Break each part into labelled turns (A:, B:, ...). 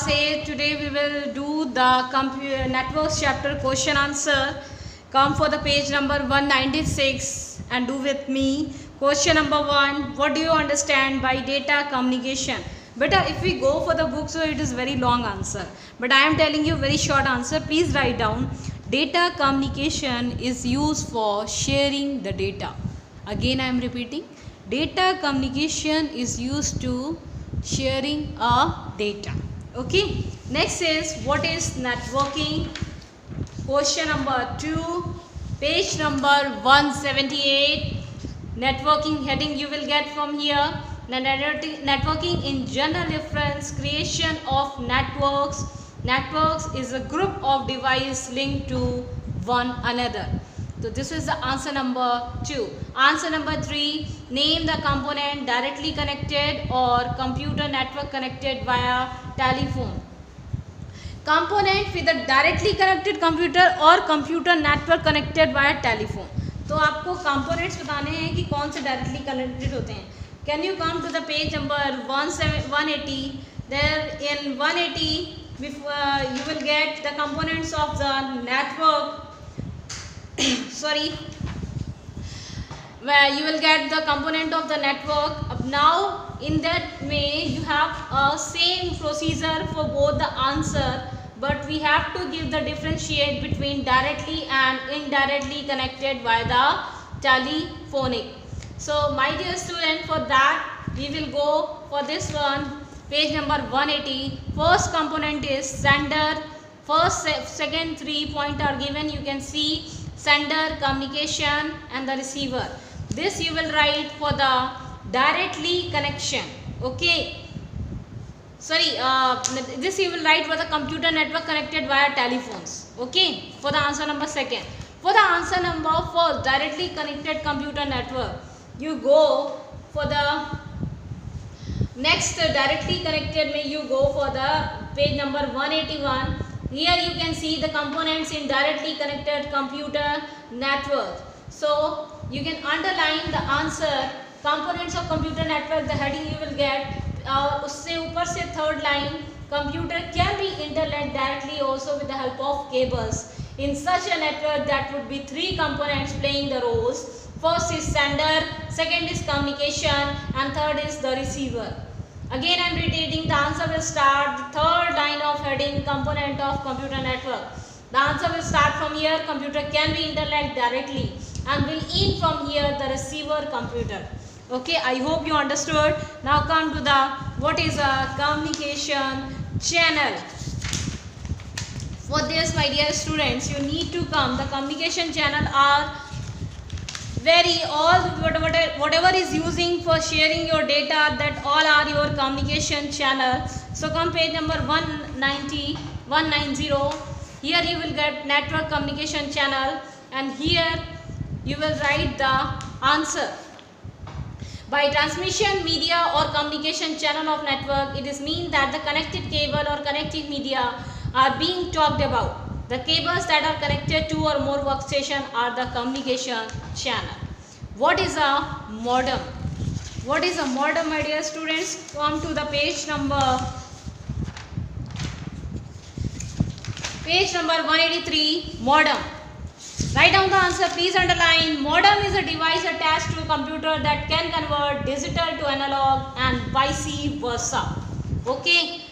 A: class 8. Today we will do the computer networks chapter question answer. Come for the page number 196 and do with me. Question number 1. What do you understand by data communication? Beta, if we go for the book, so it is very long answer. But I am telling you very short answer. Please write down. Data communication is used for sharing the data. Again I am repeating. Data communication is used to sharing a data. Okay, next is what is networking? Question number 2, page number 178. Networking heading you will get from here. Networking in general reference creation of networks. Networks is a group of devices linked to one another. So this is the answer number 2. Answer number 3, name the component directly connected or computer network connected via telephone. Component with a directly connected computer or computer network connected via telephone. तो आपको components बताने हैं कि कौन से directly connected होते हैं. Can you come to the page number 180? There in 180 you will get the components of the network. Sorry, where you will get the component of the network. Now in that way you have a same procedure for both the answer, but we have to give the differentiate between directly and indirectly connected by the telephonic. So my dear student, for that we will go for this one, page number 180. First component is sender. First, second 3 points are given. You can see sender, communication and the receiver. This you will write for the directly connection. Okay, sorry, this you will write for the computer network connected via telephones. Okay, for the answer number 2nd. For the answer number 4, directly connected computer network, you go for the next directly connected may you go for the page number 181. Here you can see the components in directly connected computer network. So you can underline the answer, components of computer network, the heading you will get. उससे ऊपर से third line, computer can be internet directly also with the help of cables. In such a network that would be 3 components playing the roles. First is sender, second is communication and third is the receiver. Again I am repeating, the answer will start the third line of heading, component of computer network. The answer will start from here, computer can be internet directly and will in from here the receiver computer. Okay, I hope you understood. Now come to the what is a communication channel. For this my dear students, you need to come, the communication channel are whatever is using for sharing your data, that all are your communication channel. So come page number 190. Here you will get network communication channel and here you will write the answer. By transmission media or communication channel of network, it is mean that the connected cable or connected media are being talked about. The cables that are connected to or more workstation are the communication channel. What is a modem? What is a modem, my dear students? Come to the page number 183, modem. Write down the answer, please underline. Modem is a device attached to a computer that can convert digital to analog and vice versa. Okay.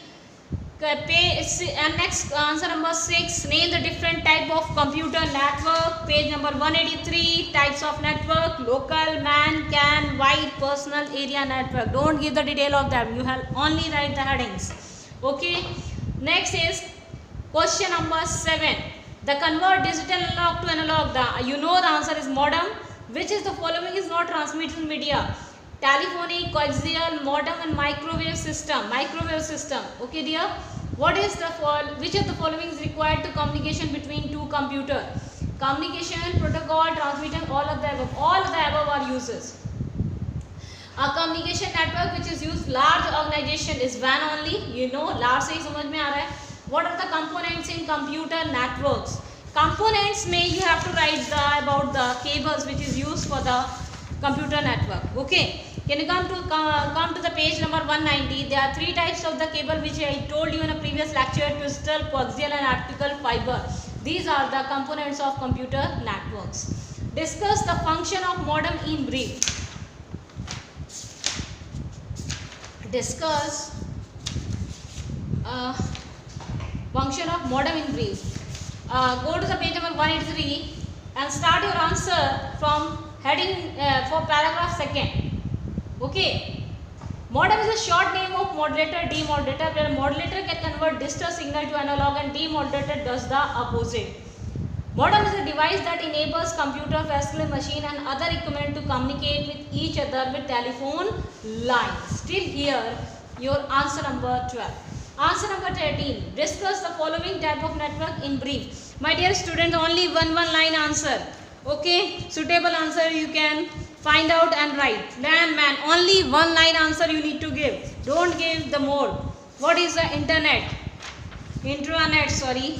A: And next answer number 6, name the different type of computer network. Page number 183, types of network: local, man, CAN, wide, personal area network. Don't give the detail of them, you have only write the headings. Okay, next is question number 7, the convert digital analog to analog. You know the answer is modem. Which is the following is not transmitted media? Telephonic, coaxial, modem and microwave system. Okay dear, which of the following is required to communication between two computers? Communication, protocol, transmitter, all of the above are uses. A communication network which is used large organization is WAN only. You know, large से ही समझ में आ रहा है. What are the components in computer networks? Components may you have to write about the cables which is used for the computer network. Okay, Can you come to the page number 190? There are three types of the cable which I told you in a previous lecture: twistor, coaxial and optical fiber. These are the components of computer networks. Discuss the function of modem in brief. Discuss function of modem in brief. Go to the page number 183 and start your answer from heading for paragraph second. Okay. Modem is a short name of modulator, demodulator, where modulator can convert digital signal to analog and demodulator does the opposite. Modem is a device that enables computer, vascular machine and other equipment to communicate with each other with telephone lines. Till here, your answer number 12. Answer number 13. Discuss the following type of network in brief. My dear students, only one line answer. Okay, suitable answer you can find out and write. Man, only one line answer you need to give. Don't give the more. What is the internet? Intranet, sorry.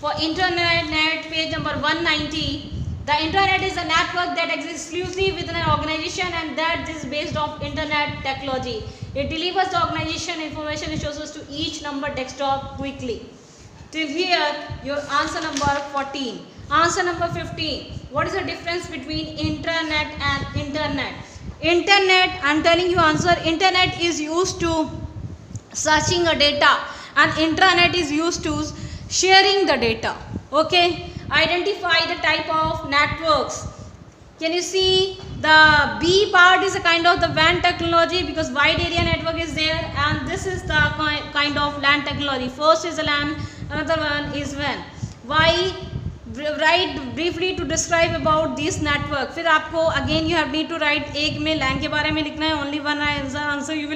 A: For internet, page number 190. The internet is a network that exists exclusively within an organization and that is based on internet technology. It delivers the organization information resources to each number desktop quickly. Till here, your answer number 14. Answer number 15. What is the difference between intranet and internet? Internet, I am telling you answer. Internet is used to searching a data and intranet is used to sharing the data. Okay. Identify the type of networks. Can you see the B part is a kind of the WAN technology because wide area network is there, and this is the kind of LAN technology. First is a LAN, another one is WAN. Why? Write briefly to describe about this network. फिर आपको again you have need to write. एक में LAN के बारे में लिखना है, only one answer you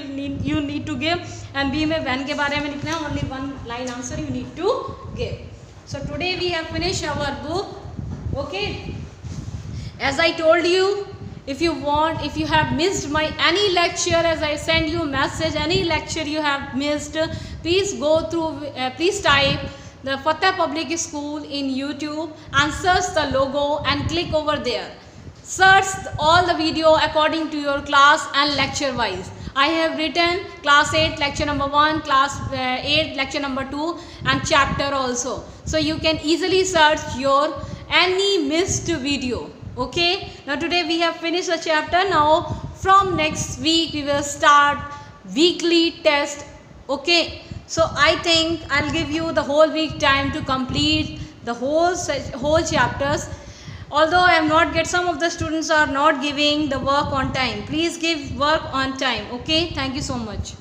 A: need to give, and B में WAN के बारे में लिखना है, only one line answer you need to give. So today we have finished our book. Okay. As I told you, if you have missed my any lecture, as I send you message, any lecture you have missed, please go through, please type the Fateh Public School in YouTube and search the logo and click over there. Search all the video according to your class and lecture wise. I have written class 8 lecture number 1, class 8 lecture number 2 and chapter also. So you can easily search your any missed video. Okay. Now today we have finished the chapter. Now from next week we will start weekly test. Okay. So I think I'll give you the whole week time to complete the whole chapters. Although I am not get, some of the students are not giving the work on time. Please give work on time. Okay. Thank you so much.